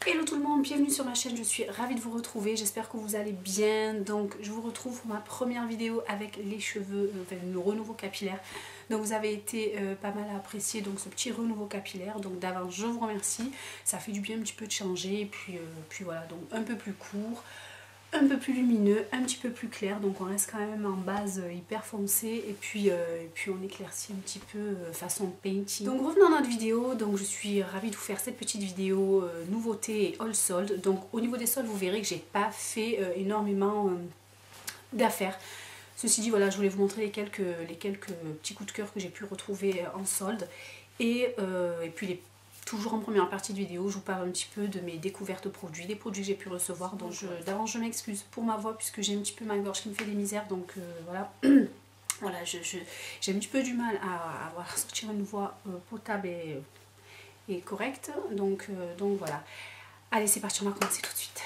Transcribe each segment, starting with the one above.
Hello tout le monde, bienvenue sur ma chaîne, je suis ravie de vous retrouver, j'espère que vous allez bien. Donc je vous retrouve pour ma première vidéo avec les cheveux, le renouveau capillaire. Donc vous avez été pas mal apprécié donc ce petit renouveau capillaire, donc d'avance je vous remercie. Ça fait du bien un petit peu de changer, et puis voilà, donc un peu plus court, un peu plus lumineux, un petit peu plus clair, donc on reste quand même en base hyper foncé et puis on éclaircit un petit peu façon painting. Donc revenons à notre vidéo, donc je suis ravie de vous faire cette petite vidéo nouveauté et all soldes. Donc au niveau des soldes vous verrez que j'ai pas fait énormément d'affaires. Ceci dit voilà, je voulais vous montrer les quelques petits coups de cœur que j'ai pu retrouver en solde et puis toujours en première partie de vidéo, je vous parle un petit peu de mes découvertes de produits, des produits que j'ai pu recevoir. Donc d'avance je m'excuse pour ma voix puisque j'ai un petit peu ma gorge qui me fait des misères, donc voilà. Voilà, j'ai un petit peu du mal à sortir une voix potable et correcte, donc voilà. Allez, c'est parti, on va commencer tout de suite.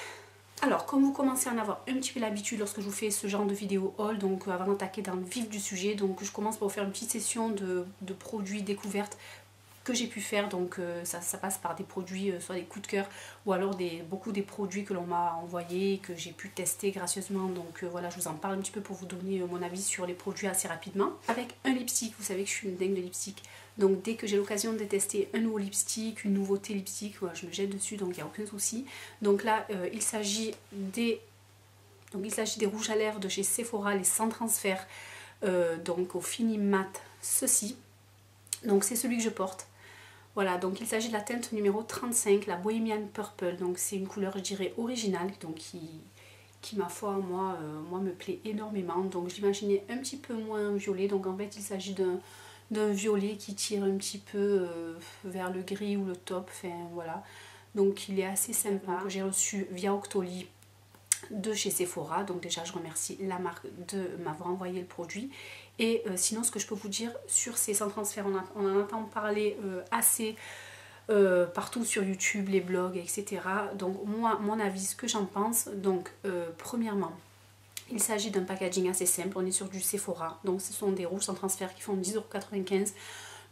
Alors, comme vous commencez à en avoir un petit peu l'habitude lorsque je vous fais ce genre de vidéo haul, donc avant d'attaquer dans le vif du sujet, donc je commence par vous faire une petite session de produits découvertes que j'ai pu faire. Donc ça passe par des produits, soit des coups de cœur ou alors beaucoup des produits que l'on m'a envoyés, que j'ai pu tester gracieusement. Donc voilà, je vous en parle un petit peu pour vous donner mon avis sur les produits assez rapidement. Avec un lipstick, vous savez que je suis une dingue de lipstick, donc dès que j'ai l'occasion de tester un nouveau lipstick, une nouveauté lipstick, voilà, je me jette dessus, donc il n'y a aucun souci. Donc là il s'agit des rouges à lèvres de chez Sephora, les sans transfert, donc au fini mat, ceci. Donc c'est celui que je porte. Voilà, donc il s'agit de la teinte numéro 35, la Bohemian Purple. Donc c'est une couleur, je dirais, originale, donc qui ma foi, moi me plaît énormément. Donc je l'imaginais un petit peu moins violet. Donc en fait, il s'agit d'un violet qui tire un petit peu vers le gris ou le taupe. Enfin voilà, donc il est assez sympa. J'ai reçu via Octoly de chez Sephora, donc déjà je remercie la marque de m'avoir envoyé le produit. Et sinon ce que je peux vous dire sur ces sans transfert, on en entend parler assez partout sur YouTube, les blogs, etc. Donc moi, mon avis, ce que j'en pense, donc premièrement, il s'agit d'un packaging assez simple, on est sur du Sephora, donc ce sont des rouges sans transfert qui font 10,95 €.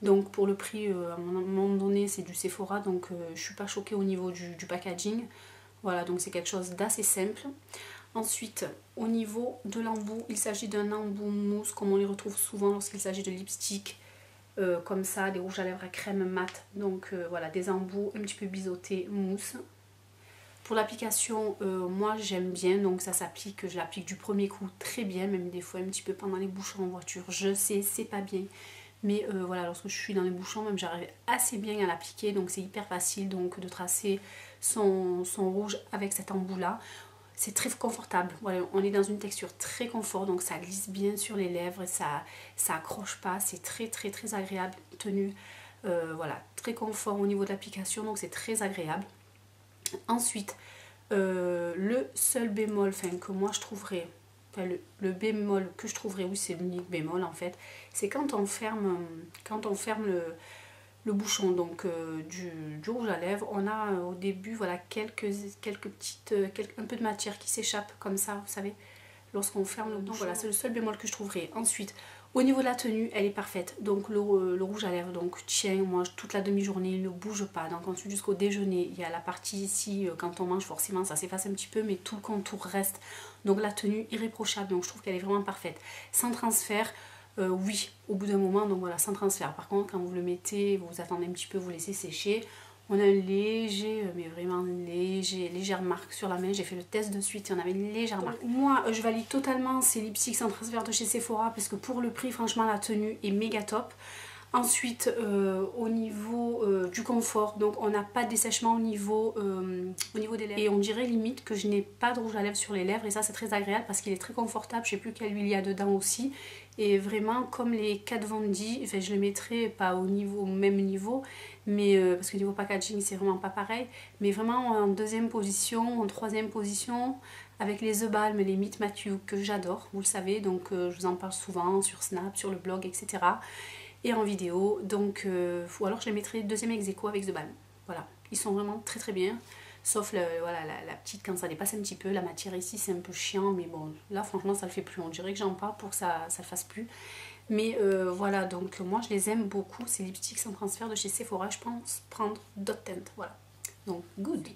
Donc pour le prix, à un moment donné, c'est du Sephora, donc je suis pas choquée au niveau du packaging. Voilà, donc c'est quelque chose d'assez simple. Ensuite, au niveau de l'embout, il s'agit d'un embout mousse, comme on les retrouve souvent lorsqu'il s'agit de lipstick, comme ça, des rouges à lèvres à crème mat. Donc voilà, des embouts un petit peu biseautés, mousse. Pour l'application, moi j'aime bien, donc ça s'applique, je l'applique du premier coup très bien, même des fois un petit peu pendant les bouchons en voiture. Je sais, c'est pas bien. Mais voilà, lorsque je suis dans les bouchons, même j'arrive assez bien à l'appliquer, donc c'est hyper facile donc de tracer son rouge avec cet embout là. C'est très confortable, voilà, on est dans une texture très confort, donc ça glisse bien sur les lèvres et ça accroche pas, c'est très agréable tenue. Voilà, très confort au niveau de l'application, donc c'est très agréable. Ensuite, le seul bémol que moi je trouverais, le bémol que je trouverais, oui c'est l'unique bémol en fait, c'est quand on ferme le bouchon donc du rouge à lèvres, on a au début voilà quelques petites, un peu de matière qui s'échappe comme ça, vous savez, lorsqu'on ferme le bouchon. Donc voilà, c'est le seul bémol que je trouverais. Ensuite, au niveau de la tenue, elle est parfaite. Donc le rouge à lèvres donc tient, moi toute la demi-journée, il ne bouge pas. Donc ensuite jusqu'au déjeuner, il y a la partie ici, quand on mange forcément ça s'efface un petit peu, mais tout le contour reste. Donc la tenue irréprochable, donc je trouve qu'elle est vraiment parfaite. Sans transfert, oui, au bout d'un moment, donc voilà, sans transfert. Par contre, quand vous le mettez, vous attendez un petit peu, vous laissez sécher. On a un léger, mais vraiment légère marque sur la main. J'ai fait le test de suite et on avait une légère marque. Moi, je valide totalement ces lipsticks sans transfert de chez Sephora parce que pour le prix, franchement, la tenue est méga top. Ensuite, au niveau du confort, donc on n'a pas de dessèchement au niveau des lèvres. Et on dirait limite que je n'ai pas de rouge à lèvres sur les lèvres. Et ça, c'est très agréable parce qu'il est très confortable. Je ne sais plus quelle huile il y a dedans aussi. Et vraiment, comme les Kat Von D, enfin, je les mettrai pas au même niveau, mais parce que niveau packaging, c'est vraiment pas pareil. Mais vraiment en deuxième position, en troisième position, avec les The Balm et les Meet Matthew que j'adore, vous le savez. Donc je vous en parle souvent sur Snap, sur le blog, etc. Et en vidéo, donc ou alors je les mettrai deuxième ex-aequo avec The Balm. Voilà, ils sont vraiment très bien, sauf voilà, la petite, quand ça dépasse un petit peu, la matière ici c'est un peu chiant, mais bon, là franchement ça le fait plus, on dirait que j'en parle pour que ça le fasse plus. Mais voilà, donc moi je les aime beaucoup, ces lipsticks sans transfert de chez Sephora. Je pense prendre Dot Tent, voilà. Donc good.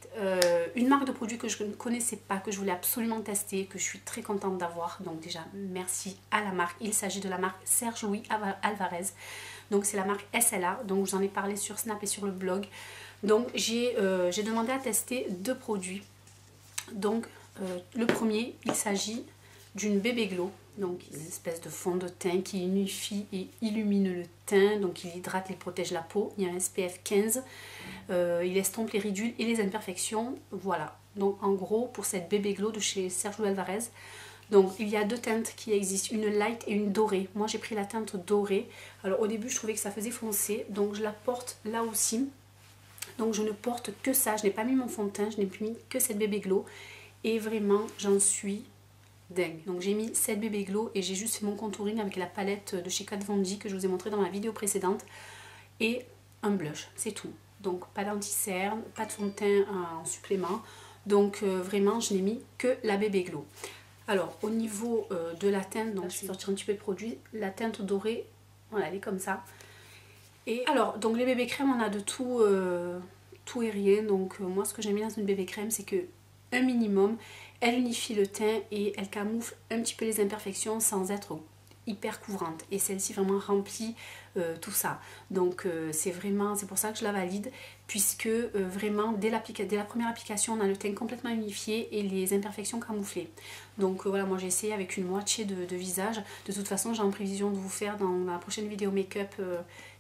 Une marque de produit que je ne connaissais pas, que je voulais absolument tester, que je suis très contente d'avoir. Donc déjà merci à la marque. Il s'agit de la marque Serge Louis Alvarez. Donc c'est la marque SLA. Donc je vous en ai parlé sur Snap et sur le blog. Donc j'ai demandé à tester 2 produits. Donc le premier, il s'agit d'une Bébé Glow. Donc une espèce de fond de teint qui unifie et illumine le teint. Donc il hydrate et protège la peau. Il y a un SPF 15. Il estompe les ridules et les imperfections. Voilà. Donc en gros pour cette Bébé Glow de chez Serge Louis Alvarez. Donc il y a 2 teintes qui existent, une light et une dorée. Moi j'ai pris la teinte dorée. Alors au début je trouvais que ça faisait foncé. Donc je la porte là aussi. Donc je ne porte que ça. Je n'ai pas mis mon fond de teint. Je n'ai mis que cette Bébé Glow. Et vraiment j'en suis dingue. Donc j'ai mis cette Bébé Glow et j'ai juste fait mon contouring avec la palette de chez Kat Von D que je vous ai montré dans ma vidéo précédente. Et un blush, c'est tout. Donc pas d'anti-cerne, pas de fond de teint en supplément. Donc vraiment je n'ai mis que la Bébé Glow. Alors au niveau de la teinte, donc je vais sortir un petit peu de produit. La teinte dorée, voilà, elle est comme ça. Et alors donc les bébés crèmes, on a de tout, tout et rien. Donc moi ce que j'aime bien dans une bébé crème, c'est que un minimum, elle unifie le teint et elle camoufle un petit peu les imperfections sans être hyper couvrante. Et celle-ci vraiment remplit tout ça. Donc c'est pour ça que je la valide, puisque vraiment dès la première application on a le teint complètement unifié et les imperfections camouflées. Donc voilà, moi j'ai essayé avec une moitié de visage. De toute façon j'ai en prévision de vous faire dans la prochaine vidéo make-up,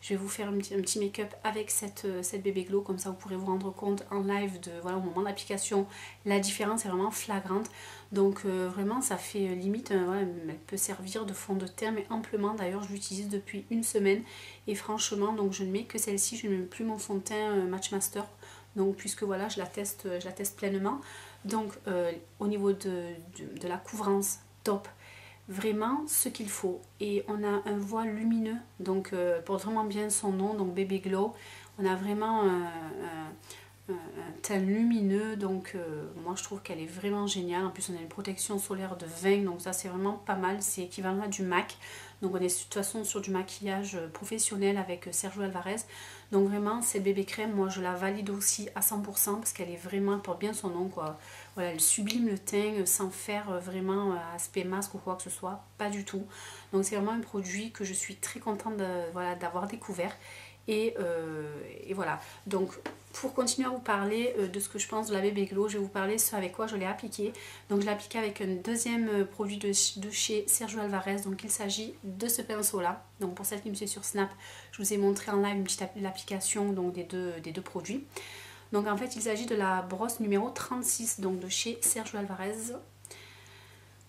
je vais vous faire un petit make-up avec cette Bébé Glow, comme ça vous pourrez vous rendre compte en live de, voilà, au moment de l'application, la différence est vraiment flagrante. Donc vraiment ça fait limite, voilà, elle peut servir de fond de teint, mais amplement. D'ailleurs je l'utilise depuis une semaine et franchement donc je ne mets que celle-ci, je ne mets plus mon fond de teint Match Master. Donc puisque voilà je la teste pleinement. Donc au niveau de la couvrance, top. Vraiment ce qu'il faut. Et on a un voile lumineux, donc porte vraiment bien son nom, donc Bébé Glow. On a vraiment un teint lumineux, donc moi je trouve qu'elle est vraiment géniale. En plus on a une protection solaire de 20, donc ça c'est vraiment pas mal, c'est équivalent à du MAC. Donc on est de toute façon sur du maquillage professionnel avec Sergio Alvarez. Donc vraiment cette bébé crème, moi je la valide aussi à 100% parce qu'elle est vraiment, elle porte bien son nom quoi. Voilà, elle sublime le teint sans faire vraiment aspect masque ou quoi que ce soit, pas du tout. Donc c'est vraiment un produit que je suis très contente voilà, d'avoir découvert. Et voilà, donc pour continuer à vous parler de ce que je pense de la Bébé Glow, je vais vous parler ce avec quoi je l'ai appliqué. Donc je l'ai appliqué avec un deuxième produit de chez Sergio Alvarez. Donc il s'agit de ce pinceau là. Donc pour celles qui me suivent sur Snap, je vous ai montré en live une petite application donc des deux produits. Donc en fait il s'agit de la brosse numéro 36 donc de chez Sergio Alvarez.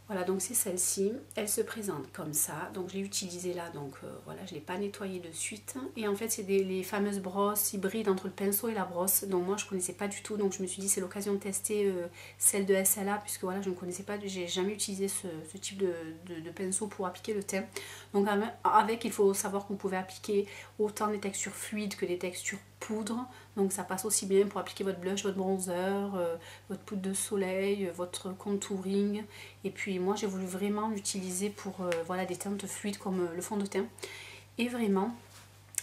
Voilà, donc c'est celle-ci, elle se présente comme ça, donc je l'ai utilisée là, donc voilà, je ne l'ai pas nettoyée de suite. Et en fait c'est les fameuses brosses hybrides entre le pinceau et la brosse, donc moi je ne connaissais pas du tout, donc je me suis dit c'est l'occasion de tester celle de SLA, puisque voilà je ne connaissais pas, j'ai jamais utilisé ce type de pinceau pour appliquer le teint. Donc avec, il faut savoir que vous pouvez appliquer autant des textures fluides que des textures poudre, donc ça passe aussi bien pour appliquer votre blush, votre bronzer, votre poudre de soleil, votre contouring. Et puis moi j'ai voulu vraiment l'utiliser pour voilà, des teintes fluides comme le fond de teint. Et vraiment,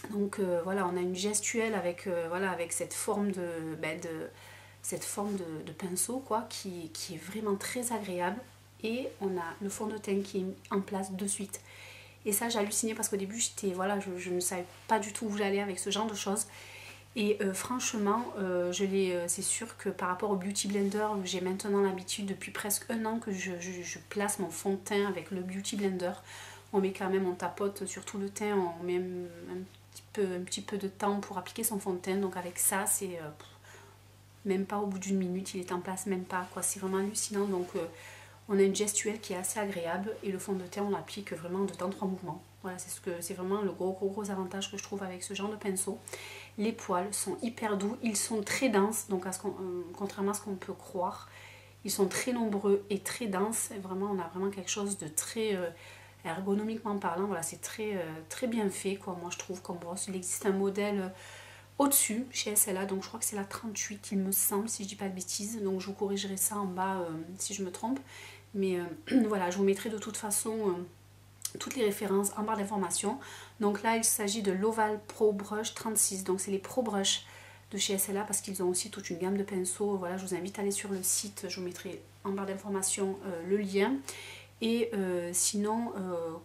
donc voilà, on a une gestuelle avec, voilà, avec cette forme de pinceau quoi, qui est vraiment très agréable. Et on a le fond de teint qui est en place de suite. Et ça j'ai halluciné parce qu'au début voilà, je ne savais pas du tout où j'allais avec ce genre de choses. Et franchement, c'est sûr que par rapport au Beauty Blender, j'ai maintenant l'habitude depuis presque un an que je place mon fond de teint avec le Beauty Blender. On met quand même, on tapote sur tout le teint, on met un petit peu de temps pour appliquer son fond de teint. Donc avec ça, c'est même pas au bout d'une minute, il est en place, même pas quoi. C'est vraiment hallucinant. Donc on a une gestuelle qui est assez agréable et le fond de teint on l'applique vraiment de temps 3 mouvements. Voilà, c'est vraiment le gros avantage que je trouve avec ce genre de pinceau. Les poils sont hyper doux, ils sont très denses, donc contrairement à ce qu'on peut croire, ils sont très nombreux et très denses. Et vraiment, on a vraiment quelque chose de très ergonomiquement parlant. Voilà, c'est très bien fait, quoi. Moi, je trouve comme brosse. Il existe un modèle au-dessus chez SLA, donc je crois que c'est la 38, il me semble, si je dis pas de bêtises. Donc je vous corrigerai ça en bas si je me trompe. Mais voilà, je vous mettrai de toute façon toutes les références en barre d'informations. Donc là il s'agit de l'Oval Pro Brush 36, donc c'est les Pro Brush de chez SLA parce qu'ils ont aussi toute une gamme de pinceaux. Voilà, je vous invite à aller sur le site, je vous mettrai en barre d'informations le lien. Et sinon,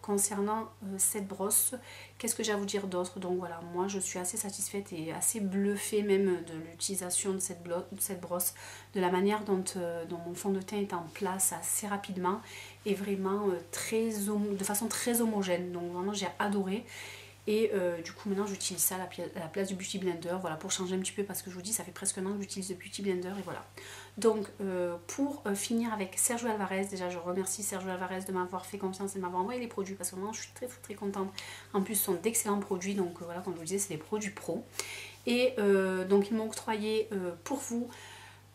concernant cette brosse, qu'est-ce que j'ai à vous dire d'autre? Donc voilà, moi je suis assez satisfaite et assez bluffée même de l'utilisation de cette brosse, de la manière dont mon fond de teint est en place assez rapidement et vraiment de façon très homogène. Donc vraiment j'ai adoré. Et du coup maintenant j'utilise ça à la place du Beauty Blender, voilà, pour changer un petit peu parce que je vous dis ça fait presque un an que j'utilise le Beauty Blender et voilà. Donc pour finir avec Sergio Alvarez, déjà je remercie Sergio Alvarez de m'avoir fait confiance et de m'avoir envoyé les produits parce que vraiment je suis très contente. En plus ce sont d'excellents produits, donc voilà, comme je vous disais c'est des produits pro. Et donc ils m'ont octroyé pour vous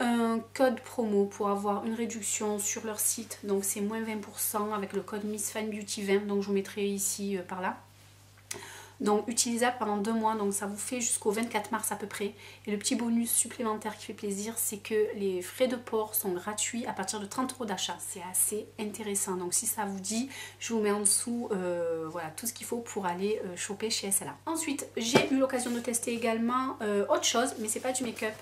un code promo pour avoir une réduction sur leur site, donc c'est moins 20% avec le code Miss Fine Beauty 20, donc je vous mettrai ici par là. Donc utilisable pendant 2 mois, donc ça vous fait jusqu'au 24 mars à peu près. Et le petit bonus supplémentaire qui fait plaisir, c'est que les frais de port sont gratuits à partir de 30 € d'achat. C'est assez intéressant, donc si ça vous dit, je vous mets en dessous voilà, tout ce qu'il faut pour aller choper chez SLA. Ensuite, j'ai eu l'occasion de tester également autre chose, mais c'est pas du make-up.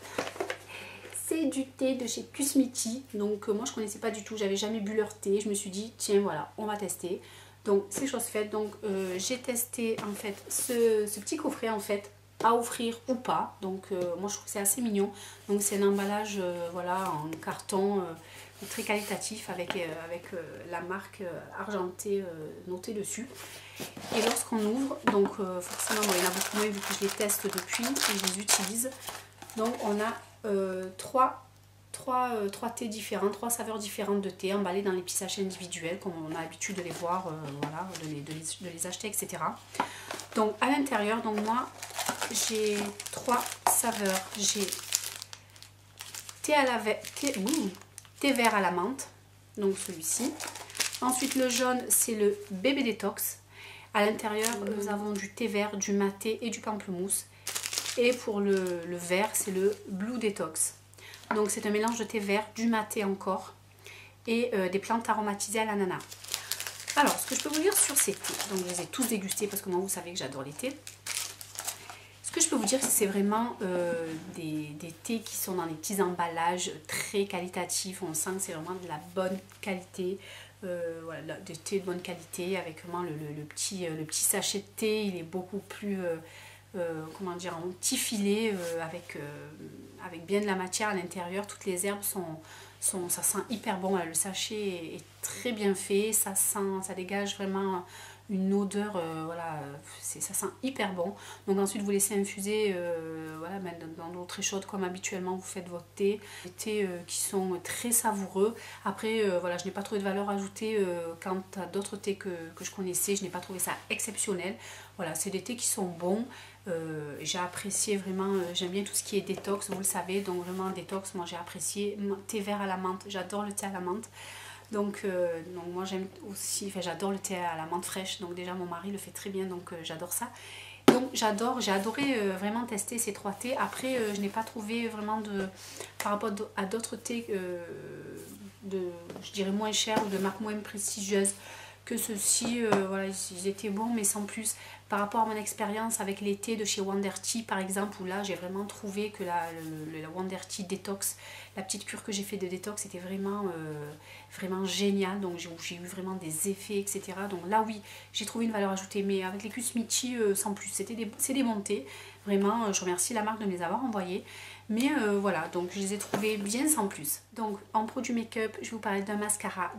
C'est du thé de chez Kusmiti, donc moi je connaissais pas du tout, j'avais jamais bu leur thé. Je me suis dit, tiens voilà, on va tester. Donc c'est chose faite, donc j'ai testé en fait ce petit coffret en fait à offrir ou pas. Donc moi je trouve que c'est assez mignon. Donc c'est un emballage voilà en carton très qualitatif avec la marque argentée notée dessus. Et lorsqu'on ouvre, donc forcément bon, il y en a beaucoup moins vu que je les teste depuis et je les utilise. Donc on a trois thés différents, 3 saveurs différentes de thé emballés dans les petits sachets individuels comme on a l'habitude de les voir, voilà, de les acheter, etc. Donc à l'intérieur, donc moi j'ai 3 saveurs. J'ai thé vert à la menthe, donc celui-ci. Ensuite le jaune c'est le bébé détox. À l'intérieur nous avons du thé vert, du maté et du pamplemousse. Et pour le vert c'est le blue détox. Donc c'est un mélange de thé vert, du maté encore et des plantes aromatisées à l'ananas. Alors ce que je peux vous dire sur ces thés, donc je les ai tous dégustés parce que moi vous savez que j'adore les thés. Ce que je peux vous dire c'est que c'est vraiment des thés qui sont dans des petits emballages très qualitatifs. On sent que c'est vraiment de la bonne qualité, voilà, des thés de bonne qualité avec vraiment le petit sachet de thé. Il est beaucoup plus... comment dire, un petit filet avec bien de la matière à l'intérieur. Toutes les herbes ça sent hyper bon. Le sachet est très bien fait, ça dégage vraiment une odeur, voilà, ça sent hyper bon. Donc ensuite vous laissez infuser voilà, dans l'eau très chaude comme habituellement vous faites votre thé. Des thés qui sont très savoureux. Après voilà, je n'ai pas trouvé de valeur ajoutée quant à d'autres thés que je connaissais. Je n'ai pas trouvé ça exceptionnel. Voilà, c'est des thés qui sont bons. J'ai apprécié vraiment, j'aime bien tout ce qui est détox, vous le savez, donc vraiment détox, moi j'ai apprécié. Thé vert à la menthe, j'adore le thé à la menthe. Donc moi j'aime aussi, enfin j'adore le thé à la menthe fraîche, donc déjà mon mari le fait très bien, donc j'adore ça. Donc j'ai adoré vraiment tester ces 3 thés. Après je n'ai pas trouvé vraiment par rapport à d'autres thés je dirais moins chers ou de marque moins prestigieuse que ceux-ci, voilà, ils étaient bons mais sans plus. Par rapport à mon expérience avec les thés de chez Wonder Tea par exemple, où là j'ai vraiment trouvé que la Wonder Tea Détox, la petite cure que j'ai fait de détox était vraiment géniale, donc j'ai eu vraiment des effets, etc. Donc là oui, j'ai trouvé une valeur ajoutée, mais avec les Kusmiti sans plus, c'est des bons thés, vraiment je remercie la marque de me les avoir envoyés. Mais voilà, donc je les ai trouvés bien sans plus. Donc en produit make-up, je vais vous parler d'un mascara,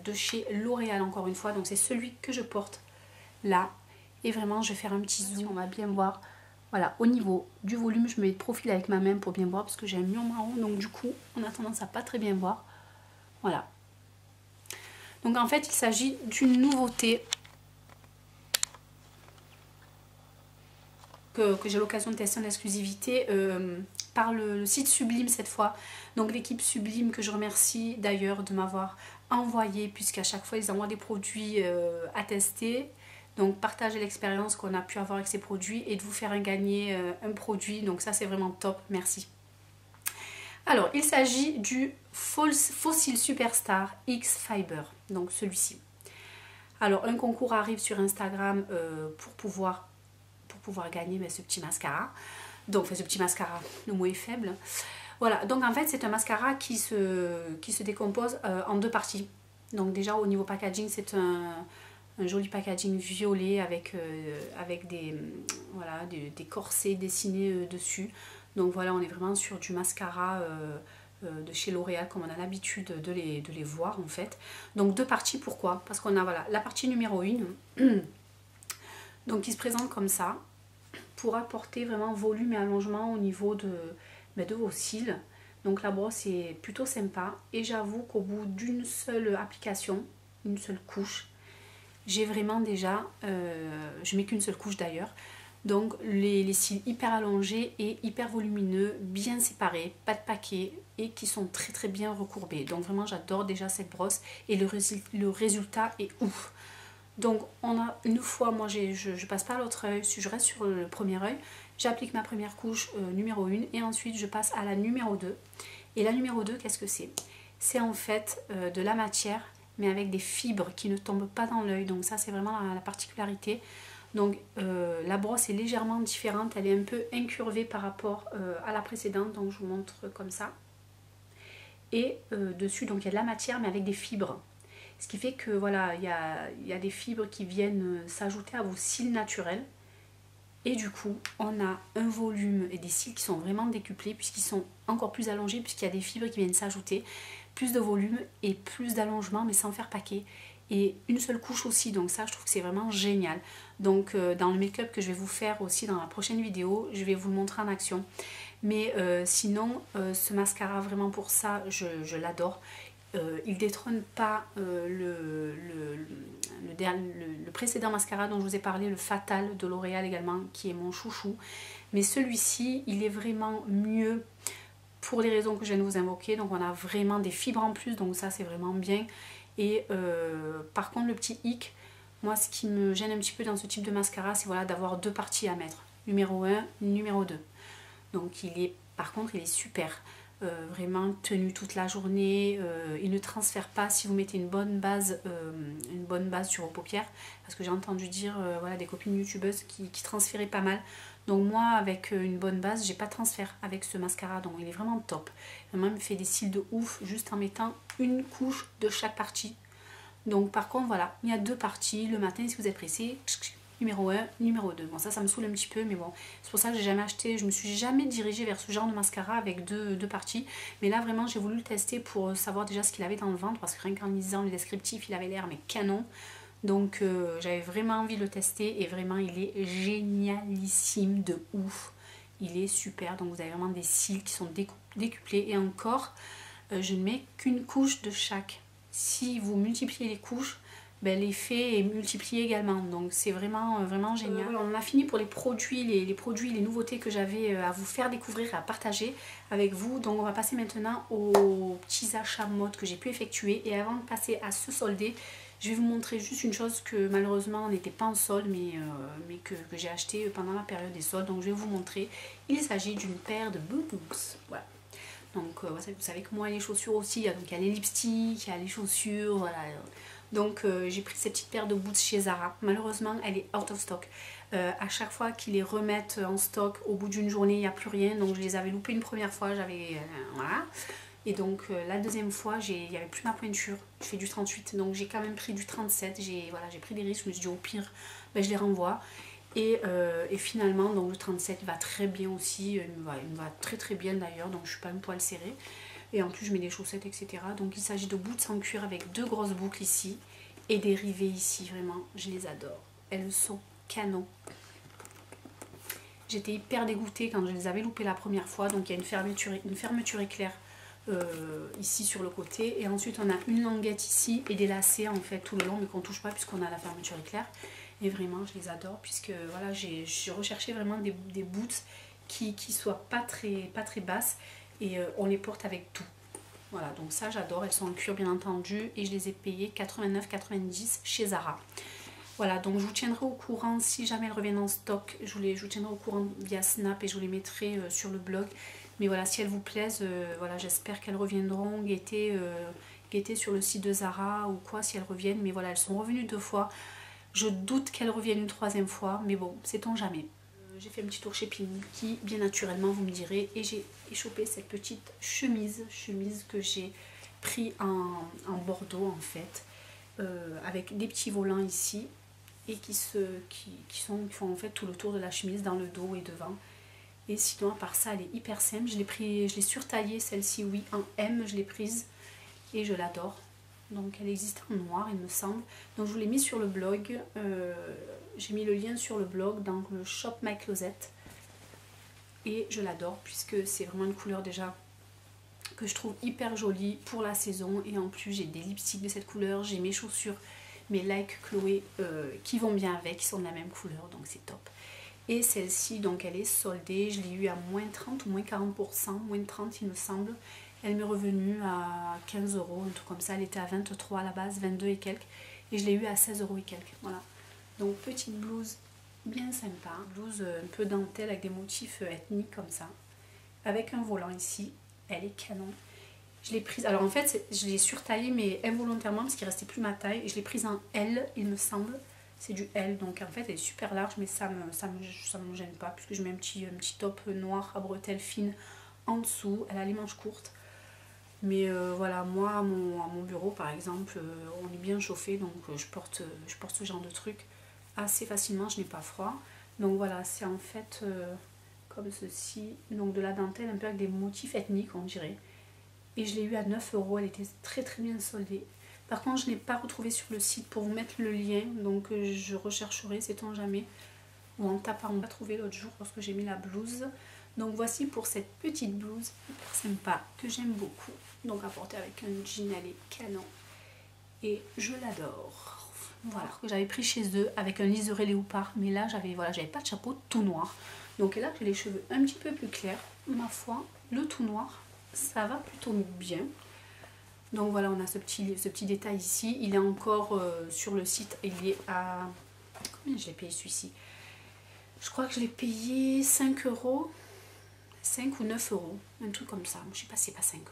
de chez L'Oréal encore une fois. Donc c'est celui que je porte là. Et vraiment, je vais faire un petit zoom, on va bien voir. Voilà, au niveau du volume, je me mets de profil avec ma main pour bien voir parce que j'ai un mur marron. Donc du coup, on a tendance à pas très bien voir. Voilà. Donc en fait, il s'agit d'une nouveauté que j'ai l'occasion de tester en exclusivité par le site Sublime cette fois. Donc l'équipe Sublime que je remercie d'ailleurs de m'avoir envoyé, puisqu'à chaque fois ils envoient des produits à tester. Donc partager l'expérience qu'on a pu avoir avec ces produits et de vous faire gagner un produit. Donc ça c'est vraiment top, merci. Alors il s'agit du Fossil Superstar X Fiber, donc celui-ci. Alors un concours arrive sur Instagram pour pouvoir gagner ce petit mascara. Donc enfin, ce petit mascara, le mot est faible. Voilà, donc en fait c'est un mascara qui se décompose en 2 parties. Donc déjà au niveau packaging c'est un joli packaging violet avec des corsets dessinés dessus. Donc voilà, on est vraiment sur du mascara de chez L'Oréal comme on a l'habitude de les voir en fait. Donc 2 parties, pourquoi? Parce qu'on a voilà, la partie numéro 1 donc qui se présente comme ça pour apporter vraiment volume et allongement au niveau de vos cils. Donc la brosse est plutôt sympa et j'avoue qu'au bout d'une seule application, une seule couche, j'ai vraiment déjà, je mets qu'une seule couche d'ailleurs, donc les cils hyper allongés et hyper volumineux, bien séparés, pas de paquet et qui sont très très bien recourbés. Donc vraiment j'adore déjà cette brosse et le résultat est ouf. Donc on a une fois, moi je passe pas à l'autre œil, je reste sur le premier œil, j'applique ma première couche numéro 1 et ensuite je passe à la numéro 2. Et la numéro 2, qu'est-ce que c'est? C'est en fait de la matière mais avec des fibres qui ne tombent pas dans l'œil, donc ça c'est vraiment la particularité. Donc la brosse est légèrement différente, elle est un peu incurvée par rapport à la précédente, donc je vous montre comme ça. Et dessus donc il y a de la matière mais avec des fibres. Ce qui fait que voilà, il y a des fibres qui viennent s'ajouter à vos cils naturels. Et du coup, on a un volume et des cils qui sont vraiment décuplés puisqu'ils sont encore plus allongés puisqu'il y a des fibres qui viennent s'ajouter. Plus de volume et plus d'allongement mais sans faire paquet. Et une seule couche aussi, donc ça je trouve que c'est vraiment génial. Donc dans le make-up que je vais vous faire aussi dans la prochaine vidéo, je vais vous le montrer en action. Mais sinon, ce mascara vraiment pour ça, je l'adore. Il détrône pas le précédent mascara dont je vous ai parlé, le Fatal de L'Oréal également, qui est mon chouchou. Mais celui-ci, il est vraiment mieux pour les raisons que je viens de vous invoquer. Donc on a vraiment des fibres en plus, donc ça c'est vraiment bien. Et par contre le petit hic, moi ce qui me gêne un petit peu dans ce type de mascara, c'est voilà, d'avoir 2 parties à mettre. Numéro 1, numéro 2. Donc par contre il est super. Vraiment tenu toute la journée, il ne transfère pas si vous mettez une bonne base sur vos paupières, parce que j'ai entendu dire voilà, des copines youtubeuses qui transféraient pas mal. Donc moi avec une bonne base, j'ai pas de transfert avec ce mascara, donc il est vraiment top. Vraiment il me fait des cils de ouf juste en mettant une couche de chaque partie. Donc par contre voilà, il y a 2 parties, le matin si vous êtes pressé, numéro 1, numéro 2. Bon ça me saoule un petit peu mais bon, c'est pour ça que j'ai jamais acheté, je me suis jamais dirigée vers ce genre de mascara avec deux parties. Mais là vraiment j'ai voulu le tester pour savoir déjà ce qu'il avait dans le ventre, parce que rien qu'en lisant le descriptif il avait l'air mais canon. Donc j'avais vraiment envie de le tester et vraiment il est génialissime de ouf. Il est super, donc vous avez vraiment des cils qui sont décuplés et encore je ne mets qu'une couche de chaque. Si vous multipliez les couches, ben, l'effet est multiplié également, donc c'est vraiment génial. Voilà, on a fini pour les produits, les nouveautés que j'avais à vous faire découvrir et à partager avec vous. Donc on va passer maintenant aux petits achats mode que j'ai pu effectuer. Et avant de passer à ce soldé, je vais vous montrer juste une chose que malheureusement n'était pas en solde, mais que j'ai acheté pendant la période des soldes. Donc je vais vous montrer, il s'agit d'une paire de boots. Voilà. Donc vous savez que moi les chaussures aussi, donc il y a les lipsticks, il y a les chaussures, voilà. Donc j'ai pris cette petite paire de boots chez Zara. Malheureusement elle est out of stock. À chaque fois qu'ils les remettent en stock, au bout d'une journée il n'y a plus rien. Donc je les avais loupés une première fois, voilà. Et donc la deuxième fois il n'y avait plus ma pointure. Je fais du 38, donc j'ai quand même pris du 37. J'ai pris des risques, je me suis dit au pire ben, je les renvoie. Et finalement donc le 37 va très bien aussi, il me va très très bien d'ailleurs, donc je suis pas un poil serré. Et en plus je mets des chaussettes etc. Donc il s'agit de boots en cuir avec 2 grosses boucles ici et des rivets ici, vraiment je les adore. Elles sont canon. J'étais hyper dégoûtée quand je les avais loupées la première fois, donc il y a une fermeture éclair ici sur le côté. Et ensuite on a une languette ici et des lacets en fait tout le long mais qu'on touche pas puisqu'on a la fermeture éclair. Et vraiment je les adore puisque voilà j'ai recherché vraiment des boots qui soient pas très basses et on les porte avec tout. Voilà, donc ça j'adore, elles sont en cuir bien entendu et je les ai payées 89,90 chez Zara. Voilà, donc je vous tiendrai au courant si jamais elles reviennent en stock, je vous tiendrai au courant via Snap et je vous les mettrai sur le blog. Mais voilà, si elles vous plaisent, voilà, j'espère qu'elles reviendront, guetter sur le site de Zara ou quoi si elles reviennent. Mais voilà, elles sont revenues 2 fois. Je doute qu'elles reviennent une 3e fois, mais bon, sait-on jamais. J'ai fait un petit tour chez Pinky, bien naturellement, vous me direz, et j'ai chopé cette petite chemise que j'ai pris en bordeaux en fait, avec des petits volants ici, et qui font en fait tout le tour de la chemise dans le dos et devant. Et sinon, à part ça, elle est hyper simple. Je l'ai surtaillée, celle-ci, oui, en M, je l'ai prise, et je l'adore. Donc elle existe en noir, il me semble. Donc je vous l'ai mis sur le blog. J'ai mis le lien sur le blog dans le Shop My Closet. Et je l'adore puisque c'est vraiment une couleur déjà que je trouve hyper jolie pour la saison. Et en plus j'ai des lipsticks de cette couleur. J'ai mes chaussures, mes Like Chloé qui vont bien avec, qui sont de la même couleur. Donc c'est top. Et celle-ci, donc elle est soldée. Je l'ai eu à moins 30 ou moins 40%. Moins 30 il me semble. Elle m'est revenue à 15 €, un truc comme ça. Elle était à 23 à la base, 22 et quelques. Et je l'ai eu à 16 € et quelques. Voilà. Donc petite blouse bien sympa. Blouse un peu dentelle avec des motifs ethniques comme ça. Avec un volant ici. Elle est canon. Je l'ai prise. Alors en fait, je l'ai surtaillée mais involontairement parce qu'il restait plus ma taille. Et je l'ai prise en L, il me semble. C'est du L. Donc en fait, elle est super large mais ça me gêne pas. Puisque je mets un petit top noir à bretelles fines en dessous. Elle a les manches courtes. Mais voilà, moi à mon bureau par exemple, on est bien chauffé, donc je porte ce genre de truc assez facilement, je n'ai pas froid. Donc voilà, c'est en fait comme ceci, donc de la dentelle un peu avec des motifs ethniques on dirait. Et je l'ai eu à 9 €, elle était très très bien soldée. Par contre je n'ai pas retrouvé sur le site pour vous mettre le lien, donc je rechercherai, sait-on jamais. Ou en tapant, on va trouver l'autre jour lorsque j'ai mis la blouse. Donc voici pour cette petite blouse hyper sympa que j'aime beaucoup. Donc à porter avec un jean, elle est canon. Et je l'adore. Voilà, que j'avais pris chez eux avec un liseré léopard. Mais là, j'avais pas de chapeau tout noir. Donc là, j'ai les cheveux un petit peu plus clairs. Ma foi, le tout noir, ça va plutôt bien. Donc voilà, on a ce petit détail ici. Il est encore sur le site. Il est à... Combien je l'ai payé celui-ci? Je crois que je l'ai payé 5 €. 5 ou 9 €, un truc comme ça, je sais pas si c'est pas 5 €.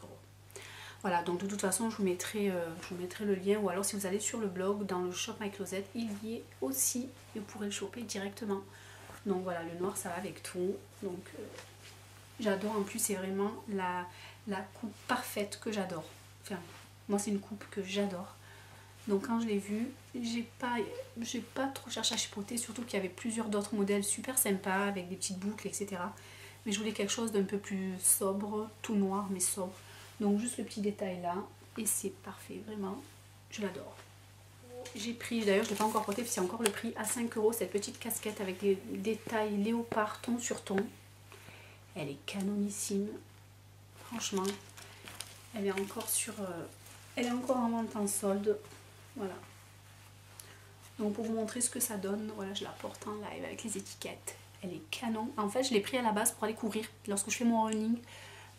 Voilà, donc de toute façon je vous mettrai le lien, ou alors si vous allez sur le blog, dans le Shop My Closet, il y est aussi, et vous pourrez le choper directement. Donc voilà, le noir ça va avec tout, donc j'adore, en plus c'est vraiment la coupe parfaite que j'adore. Enfin, moi c'est une coupe que j'adore. Donc quand je l'ai vue, j'ai pas trop cherché à chipoter, surtout qu'il y avait plusieurs d'autres modèles super sympas, avec des petites boucles, etc. Mais je voulais quelque chose d'un peu plus sobre, tout noir mais sobre. Donc juste le petit détail là, et c'est parfait, vraiment, je l'adore. J'ai pris, d'ailleurs je ne l'ai pas encore porté, puis c'est encore le prix, à 5 €, cette petite casquette avec des détails léopard ton sur ton. Elle est canonissime, franchement. Elle est encore en vente en solde, voilà. Donc pour vous montrer ce que ça donne, voilà, je la porte en live avec les étiquettes. Elle est canon. En fait, je l'ai pris à la base pour aller courir. Lorsque je fais mon running,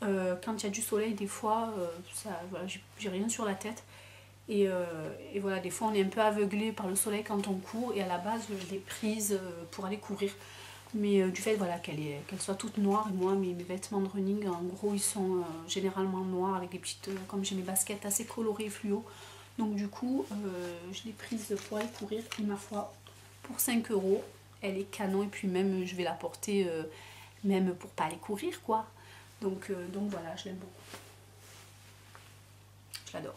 quand il y a du soleil, des fois, voilà, j'ai rien sur la tête. Et voilà, des fois, on est un peu aveuglé par le soleil quand on court. Et à la base, je l'ai prise pour aller courir. Mais du fait voilà, qu'elle soit toute noire. Et moi, mes vêtements de running, en gros, ils sont généralement noirs avec des petites... comme j'ai mes baskets assez colorées fluo. Donc du coup, je l'ai prise pour aller courir. Et ma foi, pour 5 €. Elle est canon, et puis même je vais la porter même pour pas aller courir quoi. Donc voilà, je l'aime beaucoup. Je l'adore.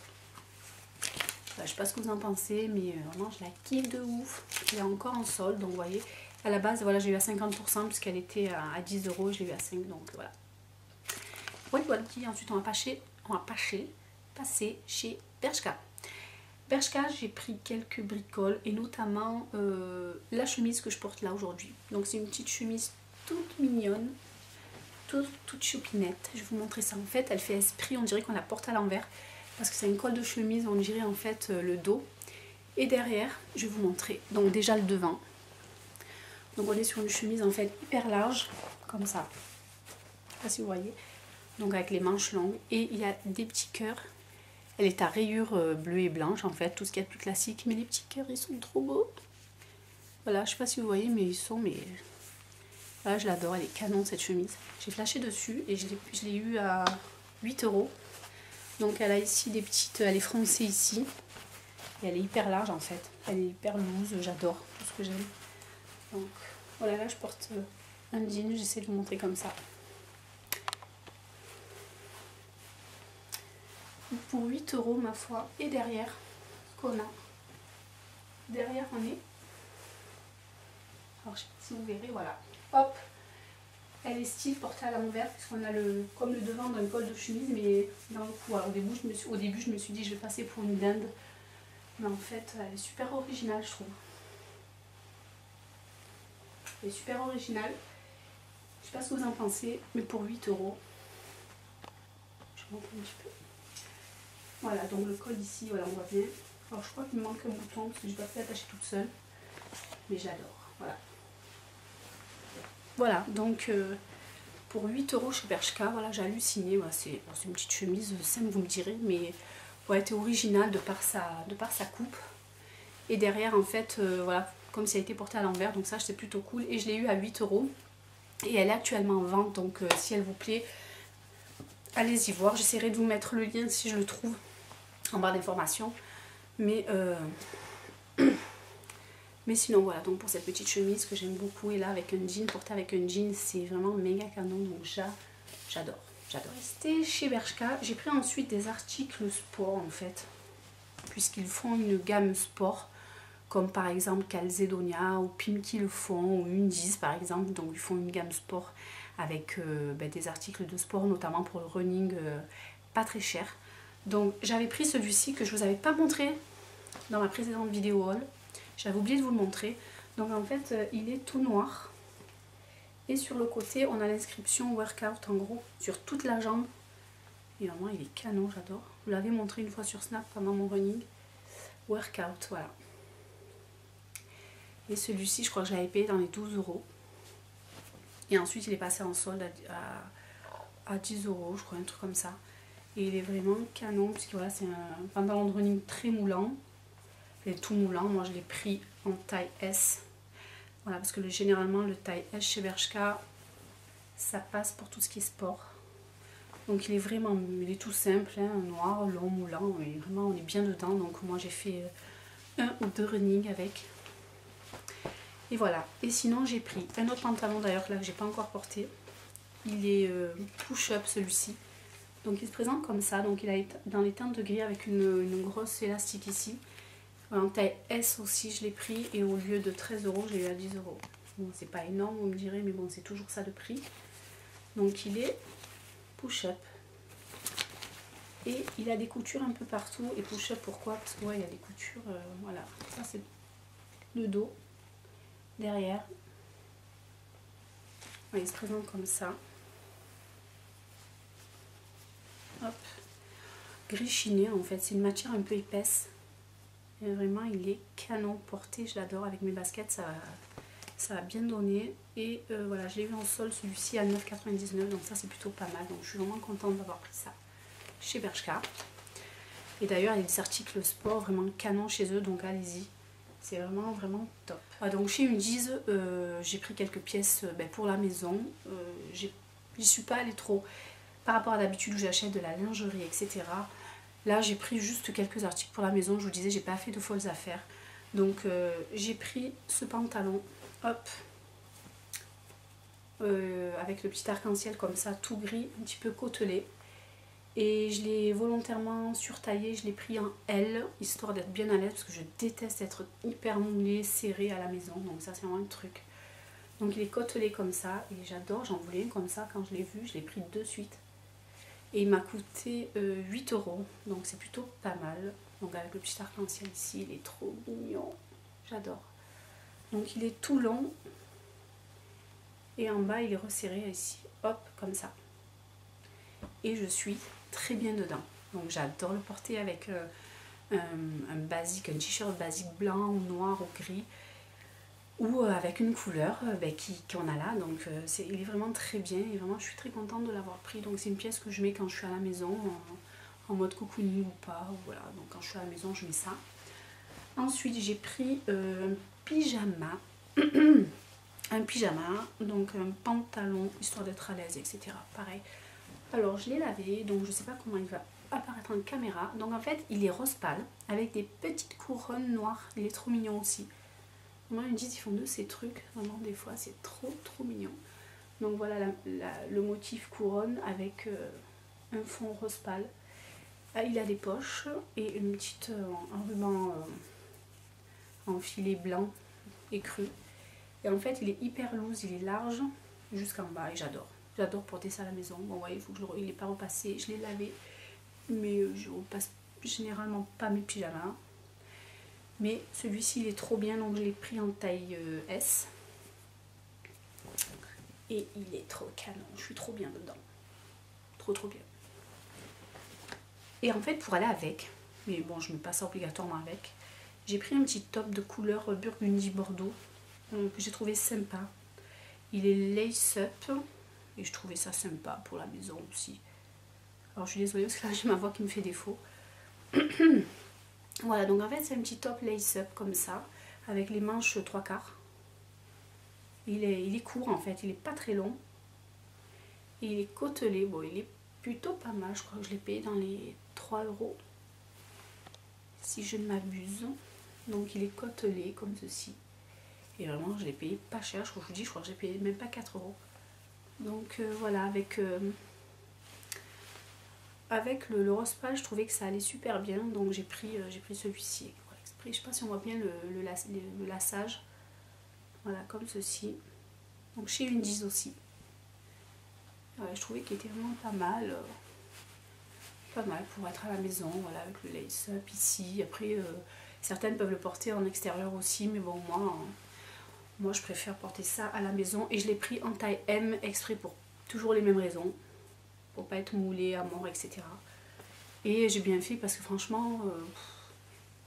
Je sais pas ce que vous en pensez, mais vraiment je la kiffe de ouf. Elle est encore en solde, donc vous voyez. À la base, voilà, j'ai eu à 50% puisqu'elle était à 10 €, je l'ai eu à 5, donc voilà. Voilà. Ensuite on va passer chez Bershka. Bershka, j'ai pris quelques bricoles et notamment la chemise que je porte là aujourd'hui. Donc c'est une petite chemise toute mignonne, toute choupinette. Je vais vous montrer ça. En fait, elle fait esprit, on dirait qu'on la porte à l'envers parce que c'est une colle de chemise, on dirait en fait le dos. Et derrière, je vais vous montrer. Donc déjà le devant. Donc on est sur une chemise en fait hyper large, comme ça. Je sais pas si vous voyez. Donc avec les manches longues. Et il y a des petits cœurs. Elle est à rayures bleues et blanches en fait, tout ce qu'il y a de plus classique. Mais les petits cœurs, ils sont trop beaux. Voilà, je sais pas si vous voyez, mais ils sont... Voilà, je l'adore, elle est canon cette chemise. J'ai flashé dessus et je l'ai eu à 8 €. Donc elle a ici des petites, elle est froncée ici. Et elle est hyper large en fait. Elle est hyper loose, j'adore tout ce que j'aime. Donc voilà, là je porte un jean, j'essaie de vous montrer comme ça. Pour 8 € ma foi. Et derrière, ce qu'on a. Derrière on est. Alors je sais pas si vous verrez, voilà. Hop. Elle est style portée à l'envers, puisqu'on a comme le devant d'un col de chemise, mais dans le cou. Alors, au début je me suis dit je vais passer pour une dinde. Mais en fait elle est super originale je trouve. Elle est super originale. Je sais pas ce que vous en pensez, mais pour 8 €. Je vous montre un petit peu. Voilà, donc le col ici, voilà, on voit bien. Alors je crois qu'il me manque un bouton parce que je n'ai pas pu l'attacher toute seule. Mais j'adore, voilà. Voilà, donc pour 8 € chez Bershka, voilà, j'ai halluciné. Voilà, c'est une petite chemise simple, vous me direz, mais ouais, elle était originale de par sa coupe. Et derrière, en fait, voilà, comme si elle était portée à l'envers, donc ça, c'est plutôt cool. Et je l'ai eu à 8 €. Et elle est actuellement en vente, donc si elle vous plaît, allez-y voir. J'essaierai de vous mettre le lien si je le trouve en barre d'informations. Mais sinon voilà, donc pour cette petite chemise que j'aime beaucoup, et là avec un jean, porté avec un jean, c'est vraiment méga canon, donc j'adore. C'était chez Bershka. J'ai pris ensuite des articles sport en fait, puisqu'ils font une gamme sport, comme par exemple Calzedonia ou Pimki le font, ou Undies par exemple, donc ils font une gamme sport avec des articles de sport, notamment pour le running, pas très cher. Donc j'avais pris celui-ci que je vous avais pas montré dans ma précédente vidéo haul. J'avais oublié de vous le montrer. Donc en fait il est tout noir. Et sur le côté on a l'inscription workout en gros sur toute la jambe. Et vraiment il est canon, j'adore. Je vous l'avais montré une fois sur Snap pendant mon running. Workout, voilà. Et celui-ci je crois que je l'avais payé dans les 12 €. Et ensuite il est passé en solde à 10 €, je crois, un truc comme ça. Et il est vraiment canon, puisque voilà, c'est un pantalon de running très moulant. Il est tout moulant, moi je l'ai pris en taille S. Voilà, parce que généralement le taille S chez Bershka, ça passe pour tout ce qui est sport. Donc il est tout simple, hein, noir, long, moulant, et vraiment on est bien dedans. Donc moi j'ai fait 1 ou 2 running avec. Et voilà, et sinon j'ai pris un autre pantalon d'ailleurs là que j'ai pas encore porté. Il est push-up celui-ci. Donc il se présente comme ça, donc il a dans les teintes de gris avec une grosse élastique ici. En taille S aussi je l'ai pris, et au lieu de 13 €, j'ai eu à 10 €. Bon, c'est pas énorme vous me direz, mais bon c'est toujours ça de prix. Donc il est push-up. Et il a des coutures un peu partout. Et push-up pourquoi? Parce que ouais, il y a des coutures, voilà. Ça c'est le dos. Derrière. Ouais, il se présente comme ça. Hop. Gris chiné en fait, c'est une matière un peu épaisse. Et vraiment il est canon porté, je l'adore. Avec mes baskets ça va bien donner. Et voilà, je l'ai vu en solde celui-ci à 9,99 €, donc ça c'est plutôt pas mal. Donc je suis vraiment contente d'avoir pris ça chez Bershka. Et d'ailleurs il y a des articles sport vraiment canon chez eux, donc allez-y. C'est vraiment top. Ah, donc chez Undies, j'ai pris quelques pièces pour la maison. J'y suis pas allée trop par rapport à d'habitude où j'achète de la lingerie, etc. Là j'ai pris juste quelques articles pour la maison. Je vous disais, j'ai pas fait de folles affaires. Donc j'ai pris ce pantalon, hop, avec le petit arc-en-ciel comme ça, tout gris, un petit peu côtelé. Et je l'ai volontairement surtaillé, je l'ai pris en L, histoire d'être bien à l'aise, parce que je déteste être hyper moulée, serrée à la maison, donc ça c'est vraiment le truc. Donc il est côtelé comme ça, et j'adore, j'en voulais un comme ça, quand je l'ai vu, je l'ai pris de suite. Et il m'a coûté 8 €, donc c'est plutôt pas mal. Donc avec le petit arc-en-ciel ici, il est trop mignon, j'adore. Donc il est tout long, et en bas il est resserré ici, hop, comme ça. Et je suis très bien dedans. Donc j'adore le porter avec un basique, un t-shirt basique blanc ou noir ou gris, ou avec une couleur qu'on a là. Donc il est vraiment très bien, et vraiment je suis très contente de l'avoir pris. Donc c'est une pièce que je mets quand je suis à la maison, en mode cocooning ou pas, voilà. Donc quand je suis à la maison je mets ça. Ensuite j'ai pris un pyjama. Un pyjama, donc un pantalon, histoire d'être à l'aise, etc. Pareil. Alors je l'ai lavé, donc je sais pas comment il va apparaître en caméra. Donc en fait il est rose pâle avec des petites couronnes noires. Il est trop mignon aussi. Moi ils me disent ils font de ces trucs, vraiment des fois c'est trop mignon. Donc voilà le motif couronne avec un fond rose pâle. Il a des poches et une petite un ruban en filet blanc écru. Et en fait il est hyper loose, il est large jusqu'en bas et j'adore. J'adore porter ça à la maison. Bon, vous voyez, il n'est pas repassé, je l'ai lavé. Mais je repasse généralement pas mes pyjamas. Mais celui-ci il est trop bien, donc je l'ai pris en taille S. Et il est trop canon, je suis trop bien dedans. Trop bien. Et en fait pour aller avec, mais bon je ne mets pas ça obligatoirement avec, j'ai pris un petit top de couleur burgundy bordeaux que j'ai trouvé sympa. Il est lace up et je trouvais ça sympa pour la maison aussi. Alors je suis désolée parce que là j'ai ma voix qui me fait défaut. Voilà, donc en fait c'est un petit top lace up comme ça, avec les manches 3/4. Il est court en fait, il est pas très long. Et il est côtelé, bon il est plutôt pas mal, je crois que je l'ai payé dans les 3 €. Si je ne m'abuse. Donc il est côtelé comme ceci. Et vraiment je l'ai payé pas cher, je vous dis, je crois que j'ai payé même pas 4 €. Donc voilà, avec le rose pâle, je trouvais que ça allait super bien, donc j'ai pris celui-ci. Je sais pas si on voit bien le lassage. Voilà, comme ceci. Donc chez Undies aussi. Je trouvais qu'il était vraiment pas mal. Pas mal pour être à la maison, voilà, avec le lace up ici. Après, certaines peuvent le porter en extérieur aussi, mais bon, moi je préfère porter ça à la maison. Et je l'ai pris en taille M exprès pour toujours les mêmes raisons. Pour pas être moulé à mort, etc. Et j'ai bien fait parce que franchement,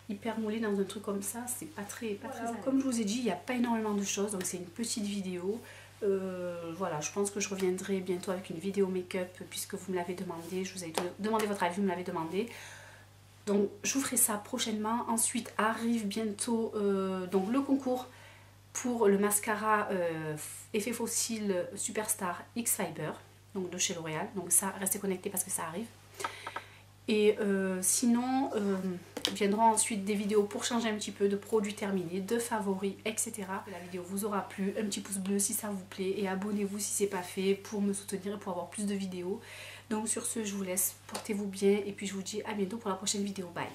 hyper moulé dans un truc comme ça, c'est pas très comme je vous ai dit, il n'y a pas énormément de choses, donc c'est une petite vidéo. Voilà, je pense que je reviendrai bientôt avec une vidéo make-up puisque vous me l'avez demandé, je vous ai demandé votre avis, vous me l'avez demandé. Donc je vous ferai ça prochainement. Ensuite arrive bientôt donc le concours pour le mascara effet fossile Superstar X Fiber, donc de chez L'Oréal. Donc ça, restez connectés parce que ça arrive. Et sinon, viendront ensuite des vidéos pour changer un petit peu de produits terminés, de favoris, etc. La vidéo vous aura plu, un petit pouce bleu si ça vous plaît et abonnez-vous si c'est pas fait pour me soutenir et pour avoir plus de vidéos. Donc sur ce, je vous laisse, portez-vous bien et puis je vous dis à bientôt pour la prochaine vidéo. Bye!